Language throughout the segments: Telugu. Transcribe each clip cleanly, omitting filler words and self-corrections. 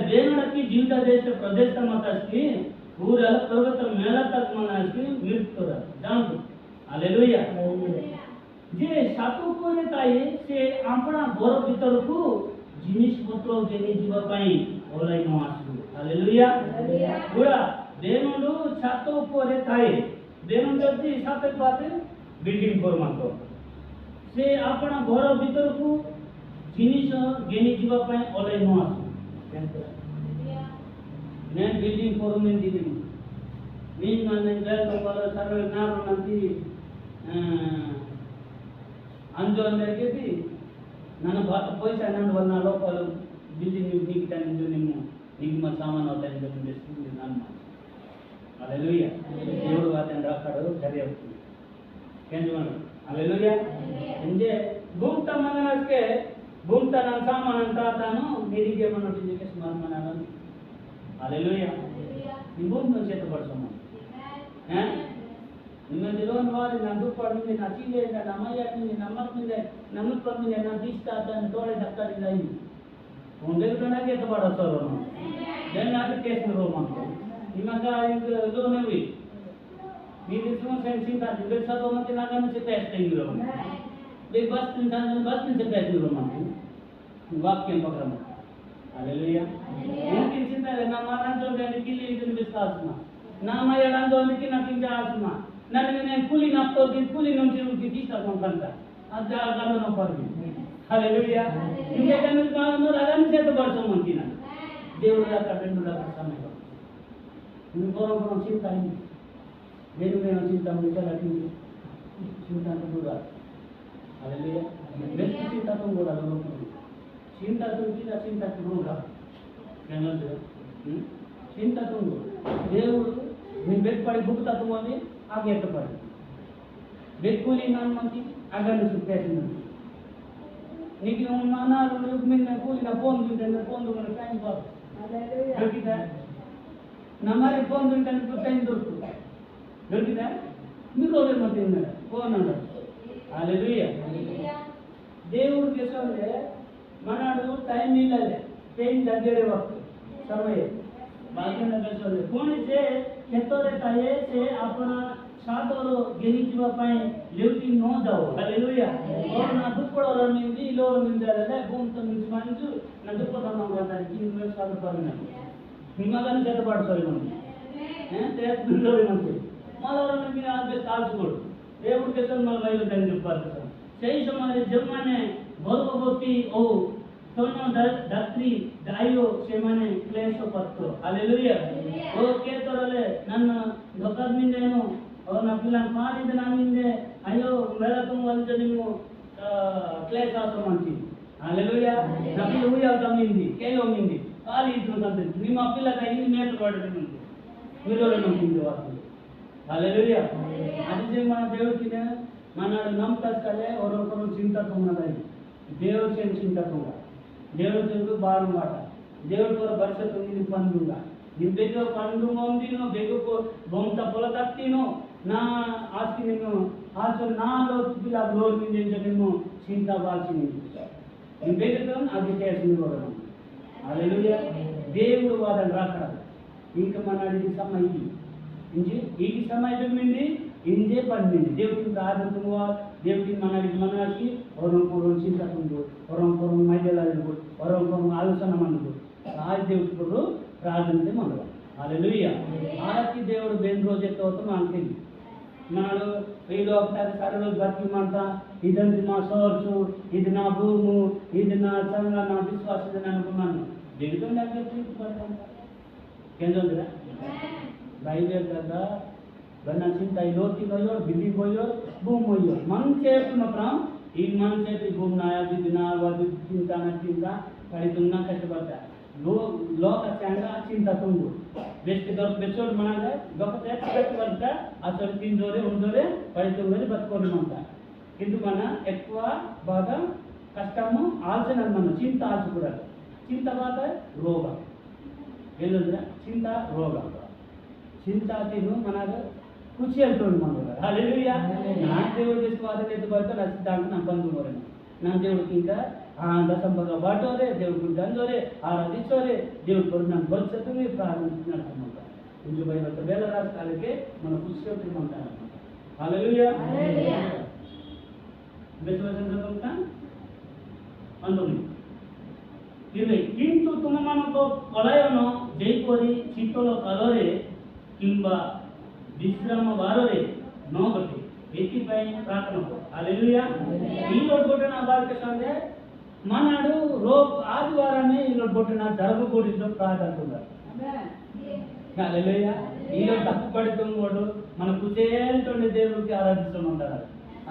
ಬೇನಡಕ್ಕಿ ಜೀವಿತ ದೇಶ ಪ್ರದೇಶ ಮತಸ್ತಿ ಊರೆಲ್ಲ ಪರ್ವತ ಮೇಲ ತಕ್ ಮನಸ್ತಿ ಮಿರ್ತದ ಜಾಂತು हालेलुया जे सातु करे ताई से आपणा घर भीतरकू जिनिस पत्र देनी जीवा पाई ओलाई नो आसु हालेलुया गुड़ा बेनुंडु सातु करे ताई बेनुंडु साते पाते बिल्डिंग करमातो से आपणा घर भीतरकू जिनिस देनी जीवा पाई ओलाई नो आसु ने बिल्डिंग करमेन दिनी मीन माने गल बाला सर्वे नारो नंती अंजो अंदरकेती ನನ್ನ ಪೈಸಾ ನನ್ನ ವನ್ನ ಲೋಕಲ್ ಬಿಲ್ಡಿಂಗ್ ನಿಕ್ಕಿಟ ನಿಮ್ಮ ನಿಮ್ಮ ಸಾಮಾನು అవుతాయి ಅಂತ ಬೆಸ್ತೀನಿ ನಾನು హల్లెలూయా దేవుడు వాతని రాకాడు సరియవుతుంది కేంద్రమను హల్లెలూయా ఇంజే భూమిత మననస్కే భూమిత ನನ್ನ ಸಾಮಾನು ಅಂತ ತಾನು ನಿರಿಗೆ ಮನೋಟಿಗೆ ಸ್ಮರಣನ హల్లెలూయా ఈ భూమిని చేతపడసము ನಿಮ್ಮದಿರೋನ್ ವಾರಿ ನಾನು ದುಪ್ಪಡಿದೆ ನಾ ಚೀಲೆಯಿಂದ ನಮ್ಮಯ್ಯನಿಂದ ನಮ್ಮಕ್ಕಿಂದ ನಮ್ಮಕ್ಕಿಂದ ನಾನು ದೀಸ್ತಾತನ ತೋಳೆ ದಕ್ಕಡಿಲ್ಲ ಇಲ್ಲಿ ಒಂದೆರಡನಾಗೆ ಎತ್ತಬಾಡೋರು ಜನ್ನಾಗ ಕೇಸ್ ರೋಮಂತ ನಿಮಗ ಇದು ಲೋನವಿ మీరు సంసింత దివసతో మతి నాగన చెప్పేస్తారు మీరు బస్ చెప్పేస్తారు మనకు వాక్యం ప్రకారం హల్లెలూయా నేను చింత నా మానంతో దానికి కిల్లి విస్తాల్సిన నా మయడంతోనికి నాకు ఇంకా ఆల్సిన నేను కూలి నాతో కూలి నుంచి తీస్తాను అది అలా పర్వి హల్లెలూయా ఇంకేదైనా కావాలో అలానే చేతపడతామంటి నా దేవుడు అక్కడ రెండు రకాల సమయం ఇంకోరం చింత అయింది నేను చింత మిగతాది చింత కూడా హల్లెలూయా బెస్ట్ చింతతో కూడా చింతతో కూడా ఏమంటే చింతతో దేవుడు నీ బెట్పడి బుక్కుతత్వం అని ఆగే ఎత్తపడి బెక్కులి ನಾನು ಮಂತಿ ಆಗನ್ನು ಸುತ್ತೇನೆ నీకు నానాలు మీద కూలిన ఫోన్ తింటే ఫోన్ దొంగ టైం పాస్ దొరికిదా నమ్మరి ఫోన్ తింటే టైం దొరుకుతుంది దొరికిదా మీరు రోజు మంది ఉన్నాడు ఫోన్ అన్నాడు హల్లెలూయా దేవుడు చేసే మనాడు టైం ఇల్లలే టైం దగ్గరే వక్తు సమయ बाकी में बेचोले कौन से केतोरे ताये से अपना सातोरो गेनी जीवा पाए लेउटी नो जाओ हालेलुया और ना दुपड़ोर मिंदी लोर मिंदले घूमत मिंच मांजु ना दुपड़ा ना गाता किन में साल परना निमगन जत पडसोले मन ते दुलोरे मन मालोर में भी आज सालसुकोड దేవుడు కేసన్ మన లైవ్ దాన్ని చెప్పారు సై సమానే జమానే భగవతి ఓ तोनो धरती दायो सेमाने क्लेशो पत्तो हालेलुया ओ के तोरले ನನ್ನ ಲೋಕದಿಂದೇನು ಅವನ ಪಿಲ್ಲನ್ ಮಾಡಿದ ನನ್ನಿಂದೆ ಅಯ್ಯೋ ಮೇಳತುಂ ವಂಚ ನೀವು ಕ್ಲೇಶ ಆಸಮಂತಿ ಹಾಲೆಲೂಯಾ ನಮಗೆ ಉಯ್ಯ ತಮ್ಮಿಂದಿ ಕೇಯೋ ಮಿಂದಿ ಖಾಲಿ ಇದ್ರು ಅಂತ ನಿಮ್ಮ ಪಿಲ್ಲ ಕೈಯಿಂದ ಮೇಲ್ ಮಾಡಿದ್ರು ನಿಮಗೆ మీరోల నమ్మింది వాక్యం हालेलुया అది మన దేవుడికి మనడు నమ్మకస్తలే ఒరొకరు చింతతో ఉన్నది దేవుడి చింతతో దేవుడు బారం మాట దేవుడు భవిష్యత్తు నిన్ను పండుగా ನೀವು ಬೇಗ ಪಂಡು ಮೊಂದಿನೋ ಬೇಗ ಬೊಂತ ಪೊಲ ತತ್ತಿನೋ ನಾ ಆಸ್ತಿ ನೀನು ಆಚೆ ನಾಲೋ ತುಬಿಲ ಬ್ಲೋರ್ ನಿಂದ ನೀನು ಚಿಂತಾ ಬಾಲ್ಸಿ ನೀವು ಬೇಗ అది చేసింది కూడా హల్లెలూయా దేవుడు వాదన రాకడ ఇంకా మనది సమయం ఇంజి ఈ సమయం మింది ఇంజే పండింది దేవుడికి ఆదరణగా దేవుడికి మనకి ఒరంకొరం చింతకుండు ఒరంకొరం మైదలాడు ఒరంకొరం ఆలోచన మనకు आज దేవుడు ప్రార్థనతే మనవ హల్లెలూయా ఆరతి దేవుడు బెన్ రోజే తోత మాంటిది నాడు ఈ లోకతారి సర్వ బతి మంత ఇదంది మా సోర్సు ఇది నా భూము ఇది నా సంగ నా విశ్వాసద అనుకున్నాను దేవుడు నాకు తీసుకుంటాను కేంద్రంగా బైబిల్ కదా బన్న చింత ఈ లోకి పోయో బిల్లి పోయో భూమి పోయో మనం చేస్తున్నప్పుడు ఈ మనం చేతి భూమి నాయా దినా వది చింత నా చింత పడితున్నా కష్టపడతా लोक चांगा चिंता तुंगु बेस्ट दर बेचोड मनाले गपते चेक करता अतर तीन जोरे उन जोरे पడి तुंगले बतकोनी मंता किंतु मन ఎక్కువ బాగా కష్టము ఆలోచన మన చింత ఆచుకుడా చింత బాగా రోగ ఏందంటే చింత రోగ చింత తిను మనಗ ಕುಚಿ ಅಂತೋಣ మన హల్లెలూయా నా దేవుడు చేసుకోవాలని బయట రసిదాంకు నా బంధు మోరన నా దేవుడికి ఇంకా ದಸಂಬಗ ಬಾಟೋರೆ ದೇವ್ರಿಗೆ ದಂದೋರೆ ಆರಾಧಿಸೋರೆ ದೇವ್ರ ಕೊಡು ನಾನು ಬದುಕುತ್ತದೆ ಪ್ರಾರಂಭಿಸಿನమాట ఇంటి పైన వేల రాష్ట్రాలకి మన పుస్తకం ఉంటారన్నమాట. హల్లెలూయా విశ్వాసం అందుని ఇవి କିନ୍ତୁ ତୁମମାନଙ୍କ ପଳାୟନ ଯେପରି ଶୀତଳ କାଳରେ କିମ୍ବା ବିଶ୍ରାମ ବାରରେ ନ ଘଟେ ଏଥିପାଇଁ ପ୍ରାର୍ଥନା କର. హల్లెలూయా ఈరోజు కొట్టిన వారికి సందే మనాడు ఆదివారమే ఈరోజు కొట్టిన జరగకూడదు ప్రార్థన. హల్లెలూయా ఈరోజు తప్పుపడుతున్నాడు మన కుచేంటుండే దేవుడికి ఆరాధిస్తామంటారు.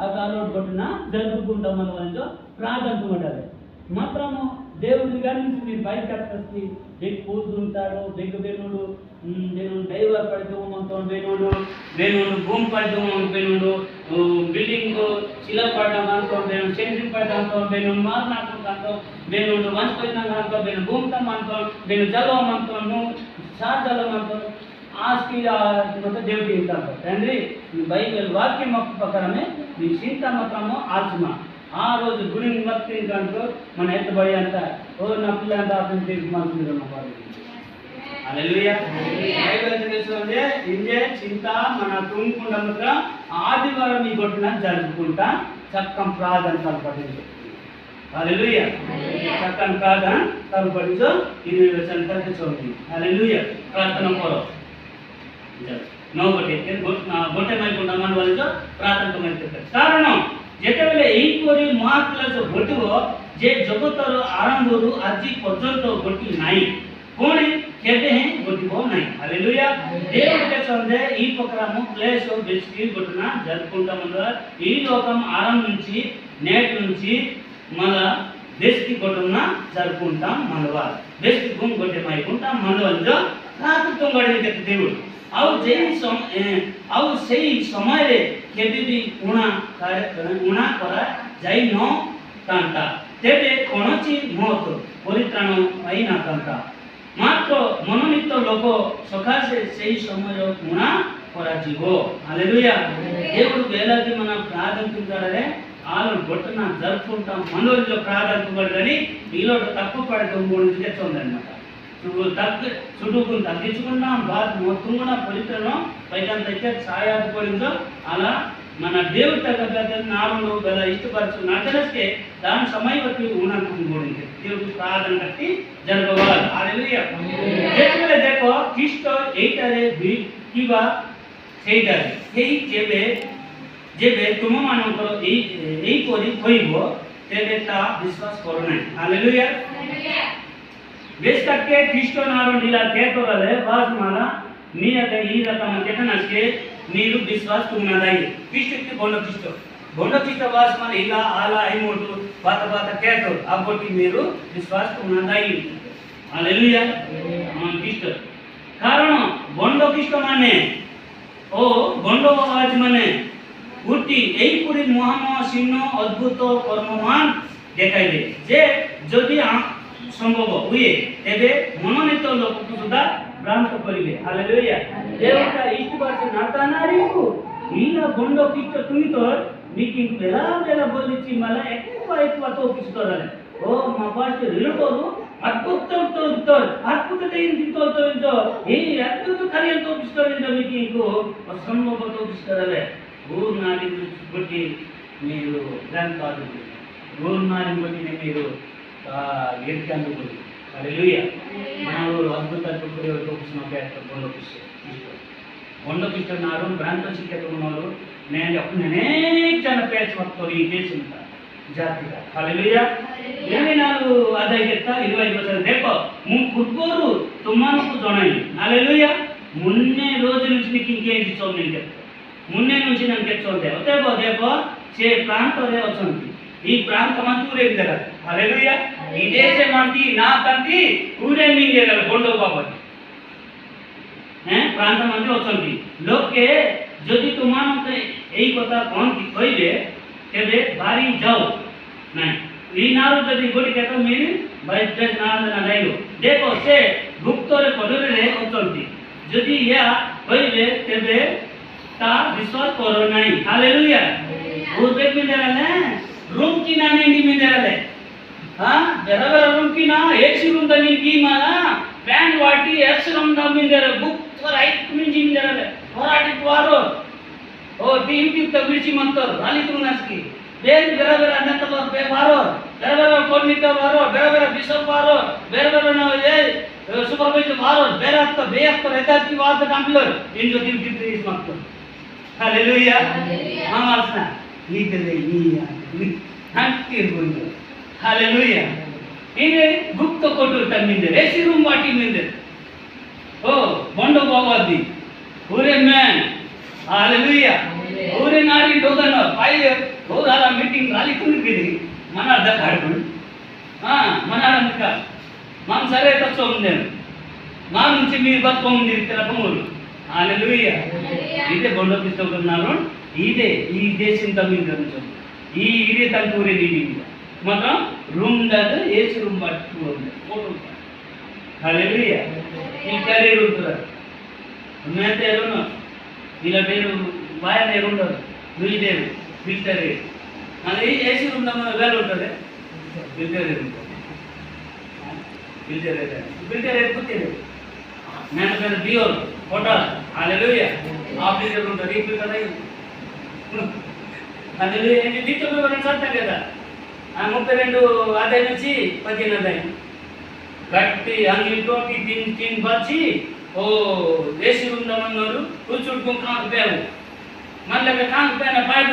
ఆ కాలంలో కొట్టిన జరుపుకుంటాం మన వాళ్ళు ప్రార్థించమంటారు. మాత్రము దేవుడి గారి నుంచి మీరు బయటకి బెగ్ కూతుంటాడు బెగ్ బెనుడు నేను డైవర్ పడుతూ బెనుడు బెనుడు భూమి పడుతూ బెనుడు బిల్డింగ్ శిల పడడం అంటూ బెను సెంట్రింగ్ పడడం అంటూ బెను మారినట్టు బెనుడు వంచిపోయినాక అంటూ బెను భూమితం అంటూ బెను జలం అంటూ సాజలం అంటూ ఆస్తి మొత్తం దేవుడికి ఇంటారు. తండ్రి మీ బైబిల్ వాక్యం ప్రకారమే మీ చింత మాత్రము ఆత్మ ఆ రోజు గుడిని భక్తించడంతో మన ఎత్తబడి అంత నా పిల్లలంతా అర్థం తీసుకున్నాను. హల్లెలూయా బైబిల్ తెలుసుకుంటే ఇంజే చింత మన తుంగుకుండా మాత్రం ఆదివారం ఈ కొట్టిన జరుపుకుంటా చక్కం ప్రార్థన తలపడింది. హల్లెలూయా చక్కని ప్రార్థన తలపడించో 20 వచనం చూడండి. హల్లెలూయా ప్రార్థన పోలో ନଗଟେ ଗୋଟେ ମାଇకుండా మన వాళ్ళు ప్రార్థన କରିଥିଲେ. କାରଣ ଯେତେବେଳେ ଏହିପରି ମହାକ୍ଲେଶ ଘଟିବ ଯେ ଜଗତର ଆରମ୍ଭରୁ ଆଜି ପର୍ଯ୍ୟନ୍ତ ଘଟି ନାହିଁ ପୁଣି କେବେ ହିଁ ଘଟିବ ନାହିଁ. హల్లెలూయా దేవుడికి సందే ఈ ప్రకారం క్లేశ బెస్కి ఘటన జరుపుకుంటామన్న ఈ లోకం ఆరంభం నుంచి నేటి నుంచి మళ్ళా బెస్కి ఘటన జరుపుకుంటాం మనవా బెస్కి గుం గొట్టె మైకుంటాం మనవల్లో ప్రార్థన గడిగే దేవుడు ଆଉ ସେହି ସମୟରେ କେବେ ବି ଉଣା କରାଯାଇ ନଥାନ୍ତା ତେବେ କୌଣସି ମତ ପରିତ୍ରାଣ ପାଇନଥାନ୍ତା ମାତ୍ର ମନୋନୀତ ଲୋକ ସକାଶେ ସେହି ସମୟ ଉଣା କରାଯିବ. హల్లెలూయా దేవుడు వేలాది మన ప్రార్థించుతాడే ఆలు గొట్టన జరుపుకుంటాం మనోలో ప్రార్థించబడదని మీలో తప్పు పడటం గురించి తెచ్చుందన్నమాట. చుట్టుకుని తగ్గించుకున్నాం బాధ మొత్తం కూడా పవిత్రను పైకంత సాయాపడిందో అలా మన దేవుడి తగ్గ నాలుగు గల ఇష్టపరచు నచ్చలిస్తే దాని సమయం బట్టి ఉన్నట్టు గురించి దేవుడికి ప్రార్థన కట్టి జరగవాలి. హల్లెలూయా देखो ख्रीष्ट एइटारे किबा सेइटारे एई जेबे जेबे तुम मानकर एई परि होइबो तेबे ता विश्वास करो नाही. हालेलुया बेस करके ख्रीष्ट नारो नीला केतोरले बास माला नी अगे ई रकम केतनस्के नीरु विश्वास तुमनादाई ख्रीष्ट के बोंड ख्रीष्ट बास माला इला आला आई मोटू बात बात केतो अबोटी नीरु विश्वास तुमनादाई. हालेलुया ख्रीष्ट कारण बोंड ख्रीष्ट माने ओ बोंड आज माने उठी एई पुरी महामहा चिन्ह अद्भुत कर्ममान देखाइबे जे जदि संभव हुए तेबे मनोनीत लोक सुधा भ्रांत करिबे. हालेलुया देवता इष्टबार नातानारिकु नीला बोंड ख्रीष्ट तुमी तो मीकी बेला बेला बोलिची मला ఎక్కువ తోపిస్తారని ఓ మా పాస్ట్ రిలకోరు అద్భుత ఏంటితో ఈ అద్భుత కార్యం తోపిస్తారంటే మీకు అసంభవ తోపిస్తారలే ఊరు నాటి బట్టి మీరు గ్రంథాలు ఊరు నాటిని బట్టి మీరు గెలిచేందుకు. హల్లెలూయా మన ఊరు అద్భుత తోపిస్తున్న బొండ కిష్టన్నారు భ్రాంత ಶಿಕ್ಷಕರು నేను ಅನೇಕ ಜನ ಪೇಚ್ ಮಾಡ್ತಾರೆ ಈ ದೇಶದಿಂದ ಜಾತಿಗ. हालेलुया 24 अध्याय 25 वचन देखो मु पूर्वरु तुमनको जणाई. हालेलुया मुन्ने रोज నుంచి నీకు ఇంకేంటి చూడండి మున్నే నుంచి నేను చెప్తుంటే ఒతేబో దేబో సే ప్రాంతరే వచ్చండి ఈ ప్రాంతమంతా రేగిదల. हालेलुया ఈ దేశమంతి నా కంటి ఊరే మింగేల బొండో బాబతి प्रांतమంతా వచ్చండి లోకే যদি তোমাকে এই কথা কোন কইবে तेबे बारी जाओ नहीं ई नारो जदी गोटी कहता मेरी भाई ड्रेस ना ना लाइलो देखो से गुप्त रे पडरे रे ओचंती जदी या होइबे तेबे ता विश्वास करो नहीं. हालेलुया वो बेक में देराले रूम की नानी नी में देराले ಬೆರಬೆರ ರುಂಕಿನ ಏಸಿರುಂದ ನಿಂಕಿ ಮಾನ ಪ್ಯಾನ್ ವಾಟಿ ಎಸ್ರಂ ನಮ್ಮಿಂದರ ಬುಕ್ ತರ ಐಕ್ ಮಿಂಜಿಂದರ ಹೋರಾಟಿ ವಾರೋ ಓ ಟಿಂಟಿ ತಬಿಸಿ ಮಂತರ್ ರಾಲಿತು ನಸ್ಕಿ ಬೇರೆ ಬೆರಬೆರ ಅನ್ನತಲ ಬೇ ವಾರೋ ಬೆರಬೆರ ಕೋರ್ನಿಕ ವಾರೋ ಬೆರಬೆರ ಬಿಷಪ್ ವಾರೋ ಬೆರಬೆರ ಏ ಸೂಪರ್ವೈಸರ್ ವಾರೋ ಬೇರತ್ತ ಬೇಯತ್ತ ರೆತಾತಿ ವಾದ ಕಂಪ್ಲರ್ ಇಂಜೋ ಟಿಂಟಿ ಇಸ್ ಮಂತರ್ ಹಾಲೆಲೂಯಾ ಮಾಮಾಸ್ನ ಈಗಲೇ ನೀ ಹಂತಿರ್ಬೋದು हालेलुया इने गुप्त कोटू तमिंदे रेसी रूम वाटी मिंदे ओ बंडो बाबादी पूरे मैन हालेलुया पूरे नारी दोगन पाई होदाला मीटिंग राली कुंगिदी मना दखाडू मनाडंका माम सरे तसो उंदे మా నుంచి మీరు బతుకుంది తెలపములు హల్లెలూయా ఇదే బొండో పిస్తకున్నారు ఇదే ఈ దేశం తమిందరు ఇదే తంకూరే నీడి మాత్రం రూమ్ దాదా ఏసీ రూమ్ పట్టుకోండి ఫోటో హల్లెలూయా ఈ క్యారియర్ ఉంటారు మేతే ఎరును ఇలా పేరు బాయన ఎరుండరు వీళ్ళేరు ఫిల్టర్ అది ఏసీ రూమ్ దగ్గర వేలు ఉంటుంది ఫిల్టర్ ఫిల్టర్ ఎక్కుతుంది నేను పేరు డియోర్ హోటల్ హల్లెలూయా ఆఫీసర్ ఉంటుంది ఈ ఫిల్టర్ అయ్యి హల్లెలూయా ఇది దీంతో మనం చదువుతాం కదా 32 అధ్యాయం నుంచి 15 అధ్యాయం గట్టి అంగిలితో తిన్ బచ్చి ఓ దేశీ ఉందమన్నారు కూర్చుంటుకొని కాకపోయావు మళ్ళీ కాకపోయినా బయట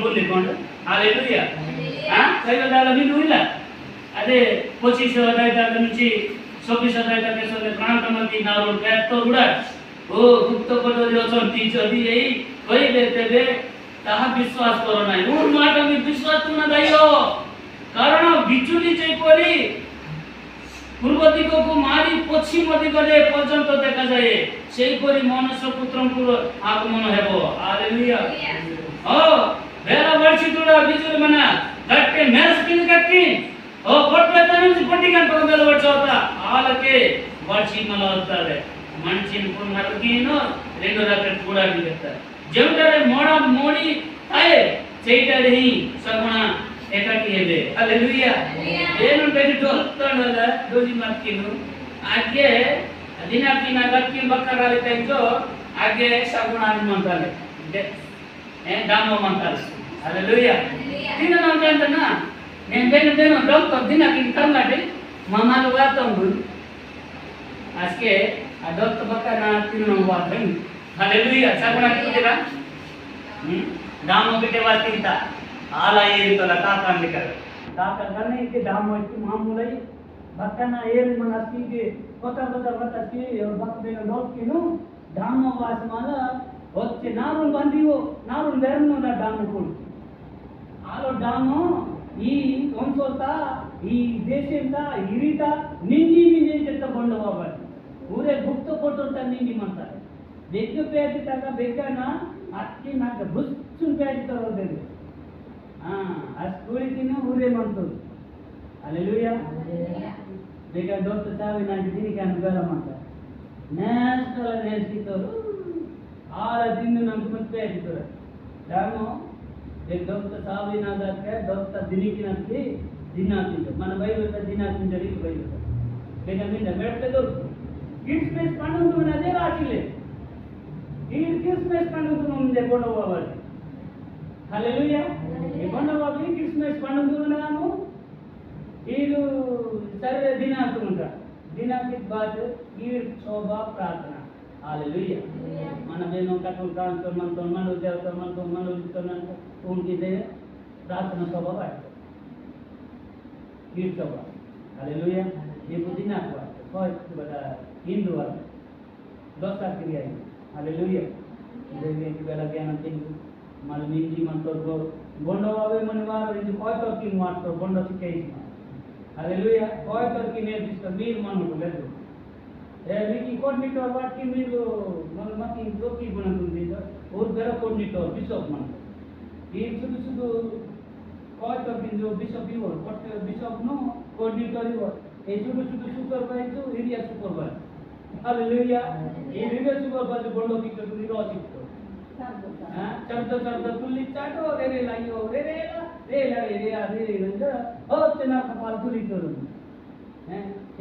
పొందుకోండి హల్లెలూయా సైదాల మీద ಇಲ್ಲ అదే 25 అధ్యాయం నుంచి 26 అధ్యాయం ప్రాంతమంది నారు పేరుతో కూడా ఓ గుప్త కొట్టది వచ్చి చది అయి కై లేతే ତାହା ବିଶ୍ୱାସ କର ନାହିଁ ମୋର ମାଟ ବି ବିଶ୍ୱାସ ତୁମ ଦଇଓ କାରଣ ବିଚୁଲି ଯେପରି ପୂର୍ବ ଦିଗକୁ ମାରି ପଶ୍ଚିମ ଦିଗରେ ପର୍ଯ୍ୟନ୍ତ ଦେଖାଯାଏ ସେହିପରି ମନୁଷ୍ୟ ପୁତ୍ରଙ୍କର ଆଗମନ ହେବ ହାଲେଲୁୟା ଓ ବେଳ ବର୍ଷି ତୁଡ଼ା ବିଜୁଳି ମନା ଗଟ୍ଟେ ମେସ କିନ କଟି ଓ ପଟ୍ଟେ ତନେ ପଟି ଗಂಟ ବେଳ ବର୍ଷ होता ఆలకే ବର୍ଷି ମల होताରେ మనిషిని పునర్కినో రెండు రకాల కూడా దిగుతారు ଯେଉଁଟାରେ ମୋଡ଼ା ମୋଡ଼ି ଥାଏ ସେଇଟାରେ ହିଁ ସଗୁଣ ଏକାଠି ହେବେ ହାଲେଲୁୟା ಏನು ಬೇರೆ ದೊತ್ತಣದ ದೋಜಿ ಮಾರ್ಕಿನು ಆಗೆ ದಿನ ದಿನ ಗಟ್ಟಿ ಬಕ್ಕರಾಲಿ ತೈಜೋ ಆಗೆ ಸಗುಣ ಅಂತಾರೆ ದಾಮ ಅಂತಾರೆ ಹಾಲೆಲೂಯಾ ದಿನ ನಾವು ಅಂತನಾ నేను ಬೇರೆ ಬೇರೆ ಡಾಕ್ಟರ್ ದಿನ ಕಿನ್ ಕರ್ನಾಟಕ ಮಾಮಾಲು ವಾತಂಗು ಆಸ್ಕೆ ಆ ಡಾಕ್ಟರ್ ಬಕ್ಕನ ತಿನ್ನು ವಾತಂ हालेलुया सगुण कितीरा दामो बिटे वातिंता आला ಏರಿತಲ್ಲ ಕಾಕಂದಿಕರ ಕಾಕಂಗನೆ ಇಕ್ಕೆ दामो ಇತ್ತು ಮಾಮೂಲೈ ಬಕ್ಕನ ಏರಿ ಮನಸ್ಸಿಗೆ ಹೊತ್ತ ಬಕ್ಕನ ನೋಡ್ಕಿನು दामो ವಾಸಮಾಲ వచ్చే నారు ಬಂದಿವೋ ನಾರು ಬೆರನುನ दामो ಕೊಡು ಆಲೋ दामो ಈ ಒಂಸೋತ ಈ ದೇಶದಿಂದ ಹಿರಿತ ನಿಂಡಿ ನಿಂಜೆ ತಗೊಂಡವ ಊರೇ ಗುಪ್ತ ಕೊಟ್ಟಂತ ನಿಂಡಿ ಮಾಡ್ತಾರೆ बेग प्याज तक बेकना अक्की नाक बुच्चुन प्याज तरोदेनु स्कूल की ऊरे मंतु हालेलुया बेग दोस्त सावी ना दिनी का अनुगल मंता नेशनल नेसी तो आला दिन नंग मत प्याज तो दामो एक दोस्त सावी ना के दोस्त दिनी की नंगी दिना की मन बाइबल का दिना की जरी बाइबल बेग मिंद बैठते तो गिफ्ट में पन्नु तो नजर आचिले ఈ క్రిస్మస్ పండుగ ముందే కొండవాళ్ళు హల్లెలూయా ఈ కొండవాళ్ళు క్రిస్మస్ పండుగ నాము ఈలు సరే దినాంతముంట దినాంకి బాద్ ఈ శోభా ప్రార్థన హల్లెలూయా మన బేనో కట్టులు కాంతో మనతో దేవత మనతో ఇస్తున్నాను उनकी दे प्रार्थना सभा बाटे गीत सभा हालेलुया ये बुदिना हुआ कोई बड़ा हिंदू वाला दोस्ता क्रिया है हालेलुया देवी की बेला ज्ञान तेंगु मल मिंजी मंतो गो गोंडो वावे मनवार इंज कोय तो की मारतो गोंडो चिकेई हालेलुया कोय तो की ने दिस मीर मनु लेदु ए विकी कोडनिटो वाट की मीर मन मती दोकी बनतुंदी और बेरा कोडनिटो बिशप मन ಈ ಸುದು कोय तो की जो बिशप ही हो बट बिशप नो कोडनिटो ही हो ए सुदु सुपरवाइजर एरिया सुपरवाइजर हालेलुया ये वीडियो सुपर बाजू बोलो की तो निरो चित्तो चलता तुल्ली चाटो रे लाइयो रे అది వచ్చిన పలుకులితోడు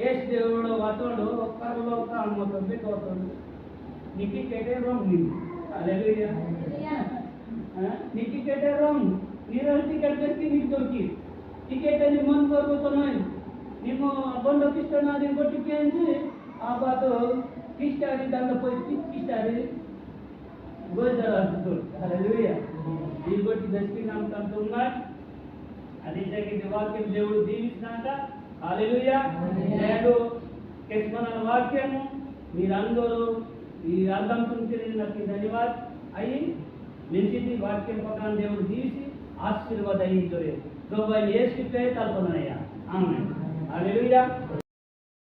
ఏసు దేవుడు అతడు ఒక్కరిలో మొత్తం పెట్టవుతాడు నీకు కెటే రాంగ్ నీకు కెటే రాంగ్ ನೀರು ಟಿಕೆಟ್ ಬೇಕಿ ನೀರು ದೊರಕಿ ಟಿಕೆಟ್ ಅಲ್ಲಿ मन करबो नहीं ನಿಮ್ಮ ಬಂದು ಕಿಷ್ಟನ ಅದನ್ನ ಕೊಟ್ಟಿಕೆ ಅಂಜಿ ಆ ಬಾತು ಕಿಷ್ಟಾರಿ ದಂಡ ಪೋಯಿ ಕಿಷ್ಟಾರಿ గోజర అంటుడు హల్లెలూయా ఈ కొట్టి దర్శి నామ కంటున్నాడు అది జరిగిన వాక్యం దేవుడు దీవించినాక హల్లెలూయా నేడు కేస్మన వాక్యము మీరందరూ ఈ అర్థం నాకు ధన్యవాద అయ్యి నిలిచింది వాక్యం ప్రకారం దేవుడు దీవించి ఆశీర్వాద అయ్యిందో ప్రభు యేసు క్రీస్తు తలపనయ్యా ఆమేన్ హల్లెలూయా